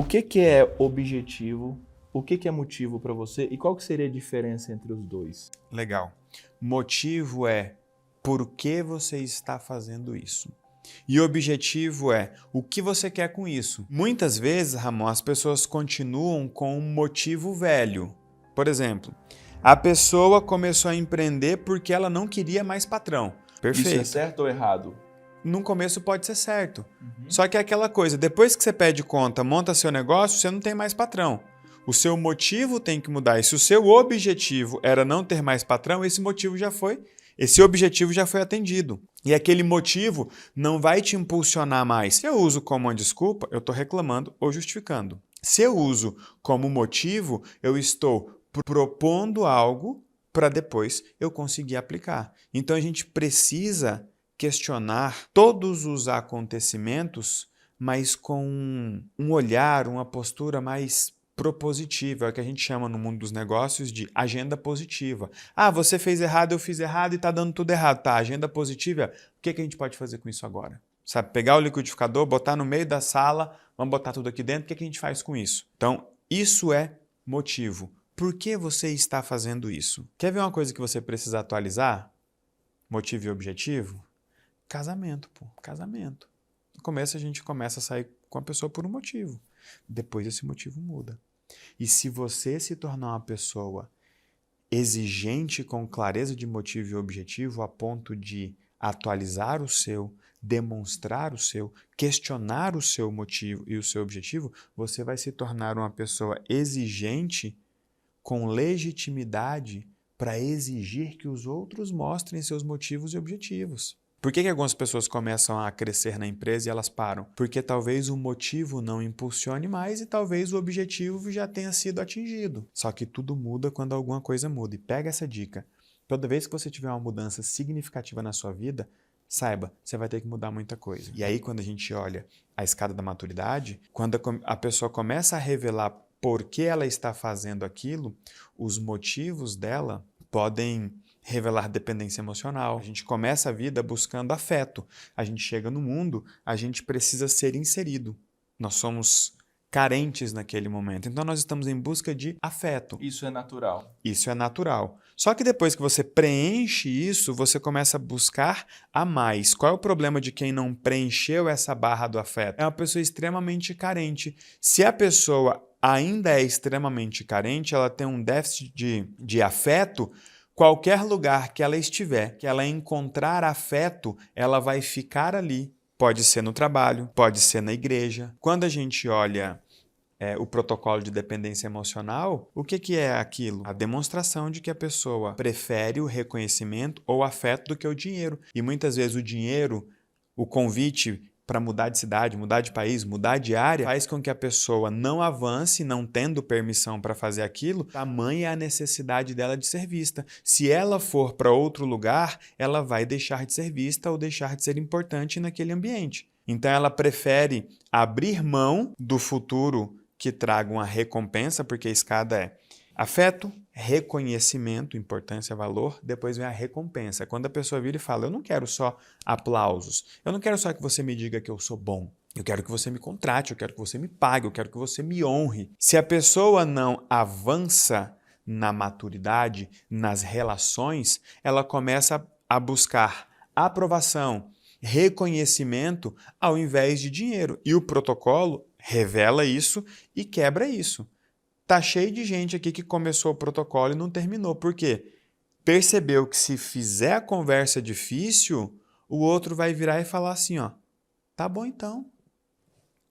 O que que é objetivo? O que que é motivo para você? E qual que seria a diferença entre os dois? Legal. Motivo é por que você está fazendo isso. E objetivo é o que você quer com isso. Muitas vezes, Ramon, as pessoas continuam com um motivo velho. Por exemplo, a pessoa começou a empreender porque ela não queria mais patrão. Perfeito. Isso é certo ou errado? No começo pode ser certo. Só que é aquela coisa, depois que você pede conta, monta seu negócio, você não tem mais patrão. O seu motivo tem que mudar. E se o seu objetivo era não ter mais patrão, esse objetivo já foi atendido. E aquele motivo não vai te impulsionar mais. Se eu uso como uma desculpa, eu estou reclamando ou justificando. Se eu uso como motivo, eu estou propondo algo para depois eu conseguir aplicar. Então a gente precisa questionar todos os acontecimentos, mas com um olhar, uma postura mais propositiva, é o que a gente chama no mundo dos negócios de agenda positiva. Ah, você fez errado, eu fiz errado e está dando tudo errado. Tá, agenda positiva, o que a gente pode fazer com isso agora? Sabe, pegar o liquidificador, botar no meio da sala, vamos botar tudo aqui dentro, o que a gente faz com isso? Então, isso é motivo. Por que você está fazendo isso? Quer ver uma coisa que você precisa atualizar? Motivo e objetivo? Casamento, pô. Casamento. No começo a gente começa a sair com a pessoa por um motivo. Depois esse motivo muda. E se você se tornar uma pessoa exigente com clareza de motivo e objetivo a ponto de atualizar o seu, demonstrar o seu, questionar o seu motivo e o seu objetivo, você vai se tornar uma pessoa exigente com legitimidade para exigir que os outros mostrem seus motivos e objetivos. Por que algumas pessoas começam a crescer na empresa e elas param? Porque talvez o motivo não impulsione mais e talvez o objetivo já tenha sido atingido. Só que tudo muda quando alguma coisa muda. E pega essa dica. Toda vez que você tiver uma mudança significativa na sua vida, saiba, você vai ter que mudar muita coisa. E aí, quando a gente olha a escada da maturidade, quando a pessoa começa a revelar por que ela está fazendo aquilo, os motivos dela podem revelar dependência emocional. A gente começa a vida buscando afeto. A gente chega no mundo, a gente precisa ser inserido. Nós somos carentes naquele momento. Então nós estamos em busca de afeto. Isso é natural. Isso é natural. Só que depois que você preenche isso, você começa a buscar a mais. Qual é o problema de quem não preencheu essa barra do afeto? É uma pessoa extremamente carente. Se a pessoa ainda é extremamente carente, ela tem um déficit de afeto, qualquer lugar que ela estiver, que ela encontrar afeto, ela vai ficar ali. Pode ser no trabalho, pode ser na igreja. Quando a gente olha o protocolo de dependência emocional, o que é aquilo? A demonstração de que a pessoa prefere o reconhecimento ou afeto do que o dinheiro. E muitas vezes o dinheiro, o convite para mudar de cidade, mudar de país, mudar de área, faz com que a pessoa não avance, não tendo permissão para fazer aquilo, tamanha é a necessidade dela de ser vista. Se ela for para outro lugar, ela vai deixar de ser vista ou deixar de ser importante naquele ambiente. Então ela prefere abrir mão do futuro que traga uma recompensa, porque a escada é afeto, reconhecimento, importância, valor, depois vem a recompensa. Quando a pessoa vira e fala, eu não quero só aplausos, eu não quero só que você me diga que eu sou bom, eu quero que você me contrate, eu quero que você me pague, eu quero que você me honre. Se a pessoa não avança na maturidade, nas relações, ela começa a buscar aprovação, reconhecimento ao invés de dinheiro. E o protocolo revela isso e quebra isso. Tá cheio de gente aqui que começou o protocolo e não terminou. Por quê? Percebeu que se fizer a conversa difícil, o outro vai virar e falar assim, ó, tá bom então,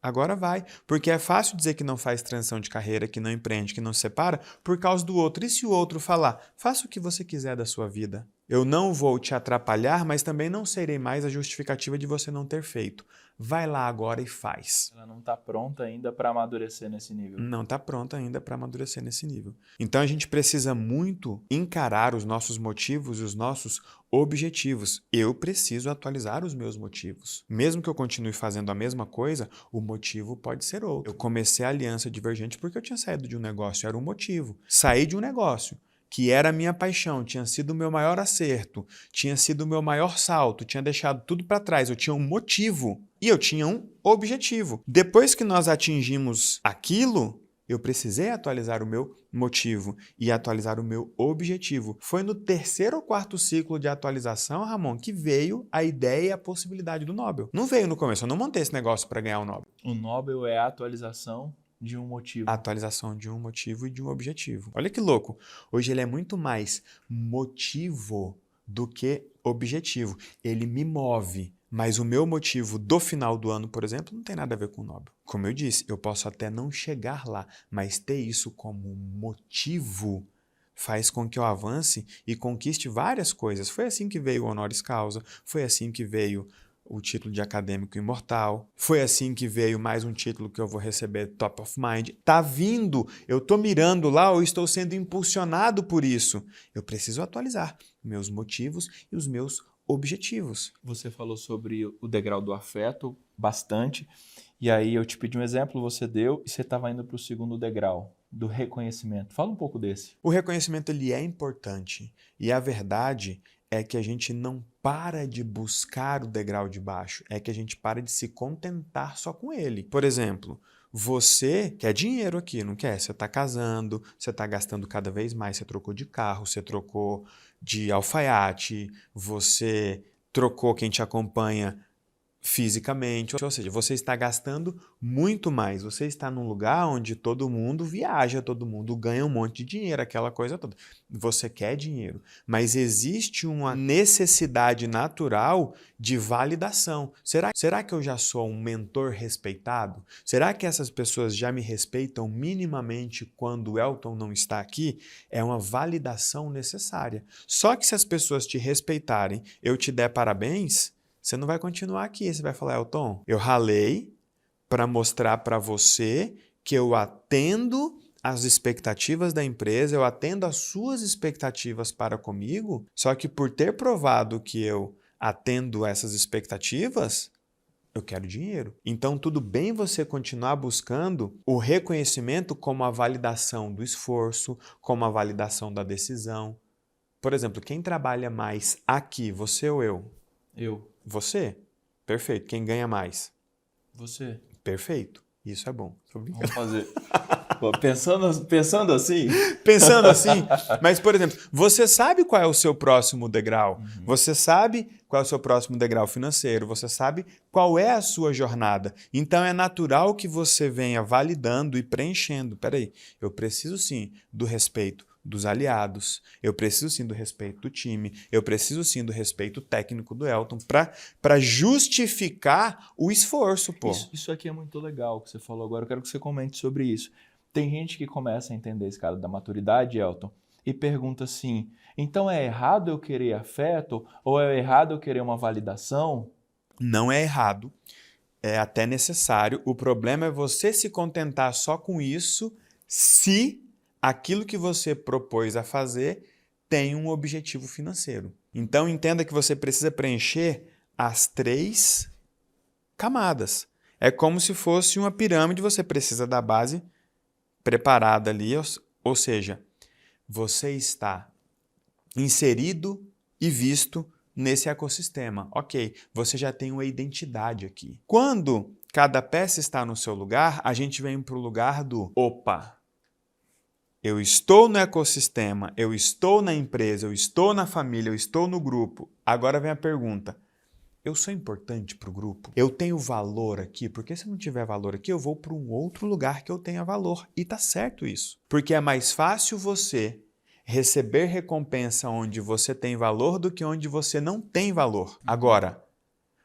agora vai. Porque é fácil dizer que não faz transição de carreira, que não empreende, que não se separa, por causa do outro. E se o outro falar, faça o que você quiser da sua vida. Eu não vou te atrapalhar, mas também não serei mais a justificativa de você não ter feito. Vai lá agora e faz. Ela não está pronta ainda para amadurecer nesse nível. Não está pronta ainda para amadurecer nesse nível. Então a gente precisa muito encarar os nossos motivos e os nossos objetivos. Eu preciso atualizar os meus motivos. Mesmo que eu continue fazendo a mesma coisa, o motivo pode ser outro. Eu comecei a aliança divergente porque eu tinha saído de um negócio, era um motivo. Saí de um negócio. que era a minha paixão, tinha sido o meu maior acerto, tinha sido o meu maior salto, tinha deixado tudo para trás, eu tinha um motivo e eu tinha um objetivo. Depois que nós atingimos aquilo, eu precisei atualizar o meu motivo e atualizar o meu objetivo. Foi no 3º ou 4º ciclo de atualização, Ramon, que veio a ideia e a possibilidade do Nobel. Não veio no começo, eu não montei esse negócio para ganhar o Nobel. O Nobel é a atualização de um motivo. A atualização de um motivo e de um objetivo. Olha que louco. Hoje ele é muito mais motivo do que objetivo. Ele me move. Mas o meu motivo do final do ano, por exemplo, não tem nada a ver com o Nobel. Como eu disse, eu posso até não chegar lá, mas ter isso como motivo faz com que eu avance e conquiste várias coisas. Foi assim que veio o honoris causa, foi assim que veio o título de acadêmico imortal, foi assim que veio mais um título que eu vou receber, Top of Mind. Tá vindo, eu tô mirando lá, eu estou sendo impulsionado por isso. Eu preciso atualizar meus motivos e os meus objetivos. Você falou sobre o degrau do afeto bastante, e aí eu te pedi um exemplo, você deu, e você estava indo para o 2º degrau, do reconhecimento. Fala um pouco desse. O reconhecimento ele é importante, e a verdade é que a gente não para de buscar o degrau de baixo, é que a gente para de se contentar só com ele. Por exemplo, você quer dinheiro aqui, não quer? Você está casando, você está gastando cada vez mais, você trocou de carro, você trocou de alfaiate, você trocou quem te acompanha fisicamente, ou seja, você está gastando muito mais, você está num lugar onde todo mundo viaja, todo mundo ganha um monte de dinheiro, aquela coisa toda. Você quer dinheiro, mas existe uma necessidade natural de validação. Será que eu já sou um mentor respeitado? Será que essas pessoas já me respeitam minimamente quando o Elton não está aqui? É uma validação necessária. Só que se as pessoas te respeitarem, eu te der parabéns, você não vai continuar aqui, você vai falar, Elton, eu ralei para mostrar para você que eu atendo às expectativas da empresa, eu atendo às suas expectativas para comigo, só que por ter provado que eu atendo essas expectativas, eu quero dinheiro. Então, tudo bem você continuar buscando o reconhecimento como a validação do esforço, como a validação da decisão. Por exemplo, quem trabalha mais aqui, você ou eu? Eu. Você? Perfeito. Quem ganha mais? Você. Perfeito. Isso é bom. Vamos fazer. Pô, pensando assim? Pensando assim, mas, por exemplo, você sabe qual é o seu próximo degrau? Uhum. Você sabe qual é o seu próximo degrau financeiro? Você sabe qual é a sua jornada? Então, é natural que você venha validando e preenchendo. Peraí, eu preciso sim do respeito dos aliados, eu preciso sim do respeito do time, eu preciso sim do respeito técnico do Elton para justificar o esforço, pô. Isso aqui é muito legal que você falou agora, eu quero que você comente sobre isso. Tem gente que começa a entender esse cara da maturidade, Elton, e pergunta assim, então é errado eu querer afeto ou é errado eu querer uma validação? Não é errado, é até necessário, o problema é você se contentar só com isso se aquilo que você propôs a fazer tem um objetivo financeiro. Então, entenda que você precisa preencher as 3 camadas. É como se fosse uma pirâmide, você precisa da base preparada ali, ou seja, você está inserido e visto nesse ecossistema. Ok, você já tem uma identidade aqui. Quando cada peça está no seu lugar, a gente vem para o lugar do opa. Eu estou no ecossistema, eu estou na empresa, eu estou na família, eu estou no grupo. Agora vem a pergunta, eu sou importante para o grupo? Eu tenho valor aqui? Porque se não tiver valor aqui, eu vou para um outro lugar que eu tenha valor. E tá certo isso. Porque é mais fácil você receber recompensa onde você tem valor do que onde você não tem valor. Agora,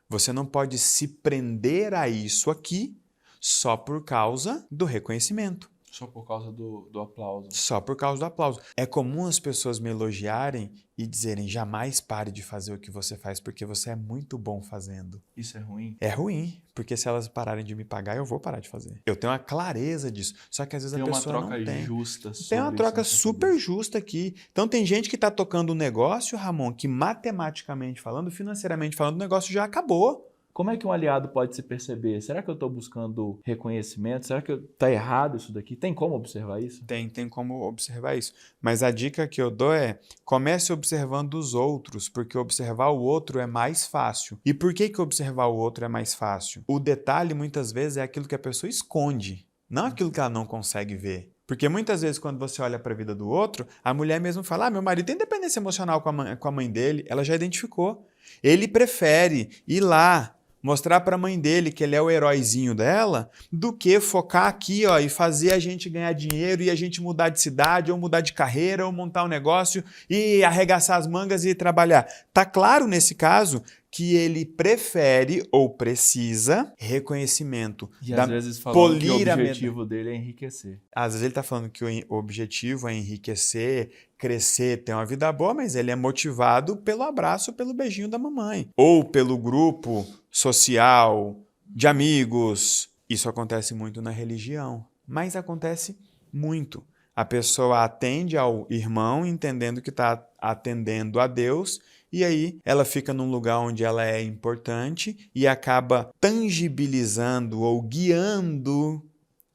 você não pode se prender a isso aqui só por causa do reconhecimento. Só por causa do aplauso. Só por causa do aplauso. É comum as pessoas me elogiarem e dizerem jamais pare de fazer o que você faz porque você é muito bom fazendo. Isso é ruim? É ruim, porque se elas pararem de me pagar, eu vou parar de fazer. Eu tenho uma clareza disso, só que às vezes a pessoa não tem. Tem uma troca justa. Tem uma troca super justa aqui. Então tem gente que está tocando um negócio, Ramon, que matematicamente falando, financeiramente falando, o negócio já acabou. Como é que um aliado pode se perceber? Será que eu estou buscando reconhecimento? Será que está errado isso daqui? Tem como observar isso? Tem como observar isso. Mas a dica que eu dou é, comece observando os outros, porque observar o outro é mais fácil. E por que observar o outro é mais fácil? O detalhe, muitas vezes, é aquilo que a pessoa esconde, não aquilo que ela não consegue ver. Porque muitas vezes, quando você olha para a vida do outro, a mulher mesmo fala, meu marido tem dependência emocional com a mãe dele, ela já identificou. Ele prefere ir lá, mostrar para a mãe dele que ele é o heróizinho dela, do que focar aqui, ó, e fazer a gente ganhar dinheiro e a gente mudar de cidade, ou mudar de carreira, ou montar um negócio e arregaçar as mangas e trabalhar. Tá claro nesse caso que ele prefere ou precisa reconhecimento. E às vezes falando que o polir a objetivo dele é enriquecer. Às vezes ele está falando que o objetivo é enriquecer, crescer, ter uma vida boa, mas ele é motivado pelo abraço, pelo beijinho da mamãe. Ou pelo grupo social, de amigos. Isso acontece muito na religião, mas acontece muito. A pessoa atende ao irmão entendendo que está atendendo a Deus, e aí ela fica num lugar onde ela é importante e acaba tangibilizando ou guiando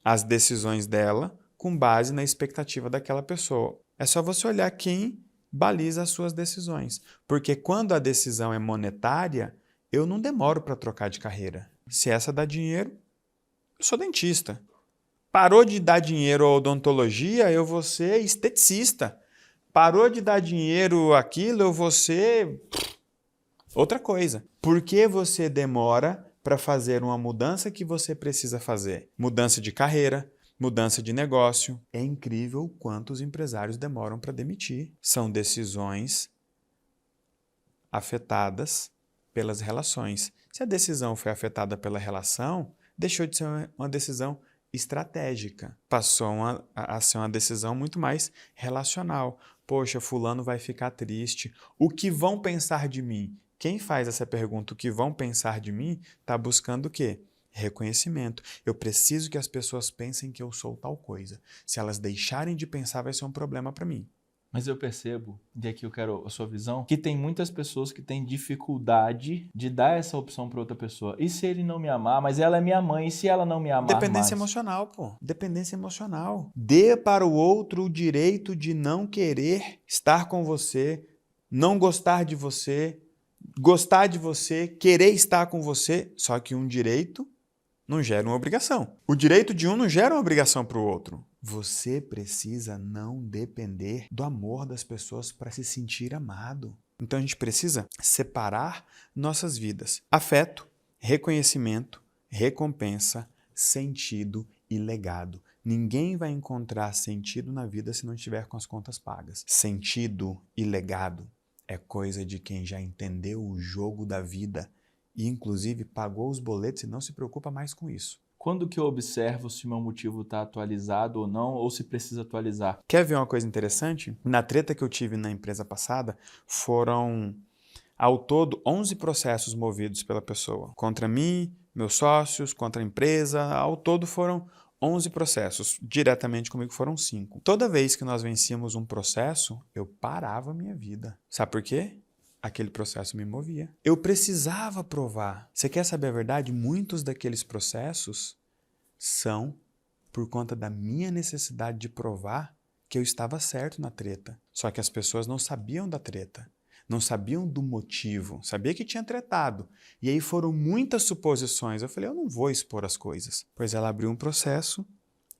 as decisões dela com base na expectativa daquela pessoa. É só você olhar quem baliza as suas decisões. Porque quando a decisão é monetária, eu não demoro para trocar de carreira. Se essa dá dinheiro, eu sou dentista. Parou de dar dinheiro à odontologia, eu vou ser esteticista. Parou de dar dinheiro àquilo, eu vou ser outra coisa. Por que você demora para fazer uma mudança que você precisa fazer? Mudança de carreira, mudança de negócio. É incrível quantos empresários demoram para demitir. São decisões afetadas pelas relações. Se a decisão foi afetada pela relação, deixou de ser uma decisão estratégica. Passou a ser uma decisão muito mais relacional. Poxa, fulano vai ficar triste. O que vão pensar de mim? Quem faz essa pergunta, o que vão pensar de mim, está buscando o quê? Reconhecimento. Eu preciso que as pessoas pensem que eu sou tal coisa. Se elas deixarem de pensar, vai ser um problema para mim. Mas eu percebo, e aqui eu quero a sua visão, que tem muitas pessoas que têm dificuldade de dar essa opção para outra pessoa. E se ele não me amar, mas ela é minha mãe, e se ela não me amar Dependência mais? emocional, pô. Dependência emocional. Dê para o outro o direito de não querer estar com você, não gostar de você, gostar de você, querer estar com você. Só que um direito não gera uma obrigação. O direito de um não gera uma obrigação para o outro. Você precisa não depender do amor das pessoas para se sentir amado. Então a gente precisa separar nossas vidas. Afeto, reconhecimento, recompensa, sentido e legado. Ninguém vai encontrar sentido na vida se não estiver com as contas pagas. Sentido e legado é coisa de quem já entendeu o jogo da vida e, inclusive, pagou os boletos e não se preocupa mais com isso. Quando que eu observo se meu motivo está atualizado ou não, ou se precisa atualizar? Quer ver uma coisa interessante? Na treta que eu tive na empresa passada, foram, ao todo, 11 processos movidos pela pessoa. Contra mim, meus sócios, contra a empresa, ao todo foram 11 processos. Diretamente comigo foram 5. Toda vez que nós vencíamos um processo, eu parava a minha vida. Sabe por quê? Aquele processo me movia. Eu precisava provar. Você quer saber a verdade? Muitos daqueles processos são por conta da minha necessidade de provar que eu estava certo na treta. Só que as pessoas não sabiam da treta. Não sabiam do motivo. Sabia que tinha tretado. E aí foram muitas suposições. Eu falei, eu não vou expor as coisas. Pois ela abriu um processo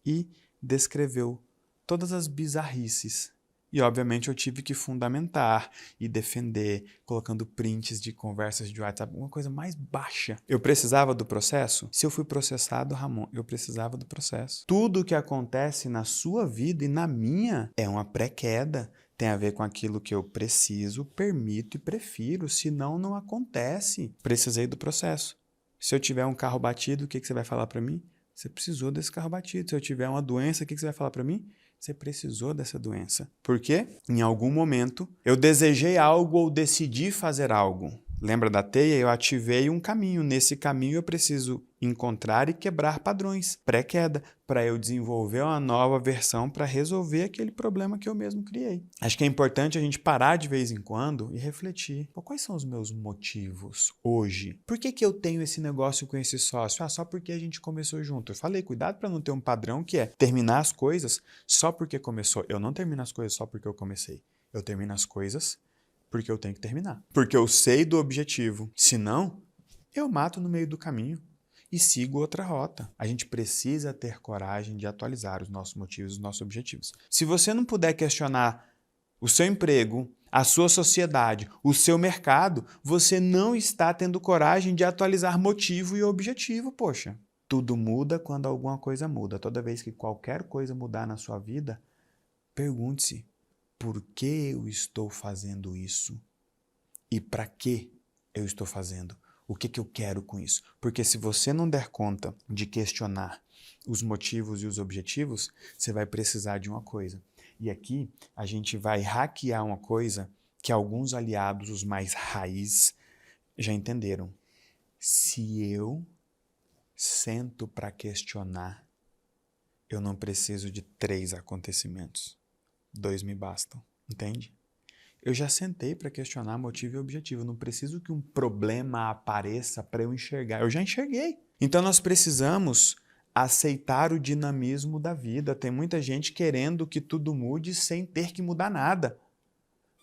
e descreveu todas as bizarrices. E, obviamente, eu tive que fundamentar e defender, colocando prints de conversas de WhatsApp, uma coisa mais baixa. Eu precisava do processo? Se eu fui processado, Ramon, eu precisava do processo. Tudo o que acontece na sua vida e na minha é uma pré-queda. Tem a ver com aquilo que eu preciso, permito e prefiro, senão não acontece. Precisei do processo. Se eu tiver um carro batido, o que você vai falar para mim? Você precisou desse carro batido. Se eu tiver uma doença, o que você vai falar para mim? Você precisou dessa doença. Por quê? Em algum momento, eu desejei algo ou decidi fazer algo. Lembra da teia? Eu ativei um caminho. Nesse caminho, eu preciso encontrar e quebrar padrões pré-queda, para eu desenvolver uma nova versão para resolver aquele problema que eu mesmo criei. Acho que é importante a gente parar de vez em quando e refletir. Pô, quais são os meus motivos hoje? Por que eu tenho esse negócio com esse sócio? Só porque a gente começou junto. Eu falei, cuidado para não ter um padrão que é terminar as coisas só porque começou. Eu não termino as coisas só porque eu comecei. Eu termino as coisas porque eu tenho que terminar. Porque eu sei do objetivo. Senão, eu mato no meio do caminho e sigo outra rota. A gente precisa ter coragem de atualizar os nossos motivos, os nossos objetivos. Se você não puder questionar o seu emprego, a sua sociedade, o seu mercado, você não está tendo coragem de atualizar motivo e objetivo, poxa. Tudo muda quando alguma coisa muda. Toda vez que qualquer coisa mudar na sua vida, pergunte-se, por que eu estou fazendo isso? E para que eu estou fazendo? O que eu quero com isso? Porque se você não der conta de questionar os motivos e os objetivos, você vai precisar de uma coisa. E aqui a gente vai hackear uma coisa que alguns aliados, os mais raiz, já entenderam. Se eu sento para questionar, eu não preciso de 3 acontecimentos. 2 me bastam, entende? Eu já sentei para questionar motivo e objetivo. Não preciso que um problema apareça para eu enxergar. Eu já enxerguei. Então nós precisamos aceitar o dinamismo da vida. Tem muita gente querendo que tudo mude sem ter que mudar nada.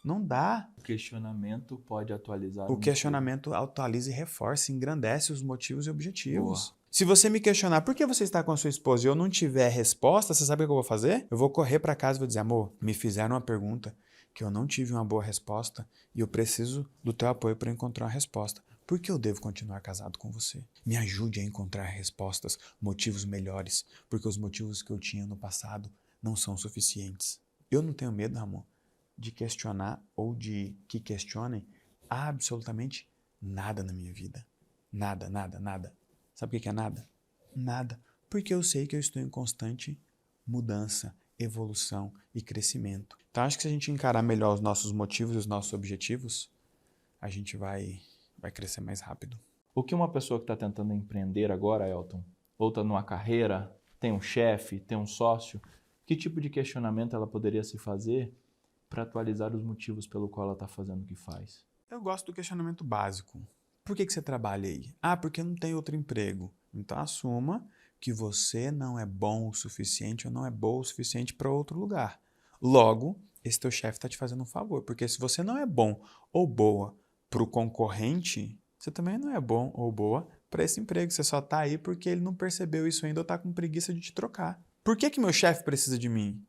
Não dá. O questionamento pode atualizar O questionamento atualiza e reforça, engrandece os motivos e objetivos. Boa. Se você me questionar por que você está com a sua esposa e eu não tiver resposta, você sabe o que eu vou fazer? Eu vou correr para casa e vou dizer, amor, me fizeram uma pergunta que eu não tive uma boa resposta e eu preciso do teu apoio para encontrar uma resposta. Por que eu devo continuar casado com você? Me ajude a encontrar respostas, motivos melhores, porque os motivos que eu tinha no passado não são suficientes. Eu não tenho medo, amor, de questionar ou de que questionem absolutamente nada na minha vida. Nada, nada, nada. Sabe o que é nada? Nada. Porque eu sei que eu estou em constante mudança, evolução e crescimento. Então, acho que se a gente encarar melhor os nossos motivos e os nossos objetivos, a gente vai crescer mais rápido. O que uma pessoa que está tentando empreender agora, Elton, ou está numa carreira, tem um chefe, tem um sócio, que tipo de questionamento ela poderia se fazer para atualizar os motivos pelo qual ela está fazendo o que faz? Eu gosto do questionamento básico. Por que você trabalha aí? Porque não tem outro emprego. Então assuma que você não é bom o suficiente ou não é boa o suficiente para outro lugar. Logo, esse teu chefe está te fazendo um favor, porque se você não é bom ou boa para o concorrente, você também não é bom ou boa para esse emprego. Você só está aí porque ele não percebeu isso ainda ou está com preguiça de te trocar. Por que meu chefe precisa de mim?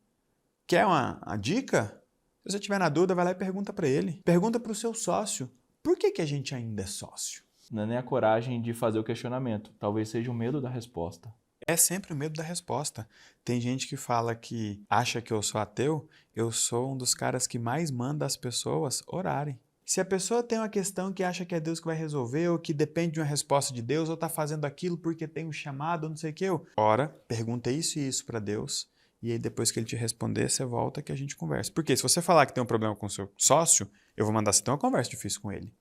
Quer uma dica? Se você estiver na dúvida, vai lá e pergunta para ele. Pergunta para o seu sócio. Por que a gente ainda é sócio? Não é nem a coragem de fazer o questionamento. Talvez seja o medo da resposta. É sempre o medo da resposta. Tem gente que fala que acha que eu sou ateu. Eu sou um dos caras que mais manda as pessoas orarem. Se a pessoa tem uma questão que acha que é Deus que vai resolver, ou que depende de uma resposta de Deus, ou está fazendo aquilo porque tem um chamado, não sei o que, ora, pergunta isso e isso para Deus. E aí depois que ele te responder, você volta que a gente conversa. Porque se você falar que tem um problema com o seu sócio, eu vou mandar você ter uma conversa difícil com ele.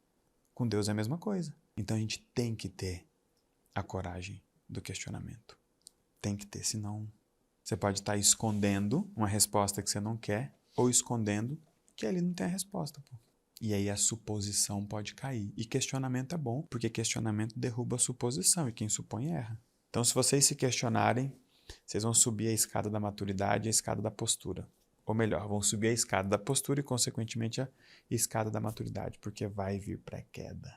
Com Deus é a mesma coisa. Então a gente tem que ter a coragem do questionamento. Tem que ter, senão você pode estar escondendo uma resposta que você não quer ou escondendo que ali não tem a resposta. Pô. E aí a suposição pode cair. E questionamento é bom, porque questionamento derruba a suposição e quem supõe erra. Então se vocês se questionarem, vocês vão subir a escada da maturidade e a escada da postura. Ou melhor, vão subir a escada da postura e, consequentemente, a escada da maturidade, porque vai vir pré-queda.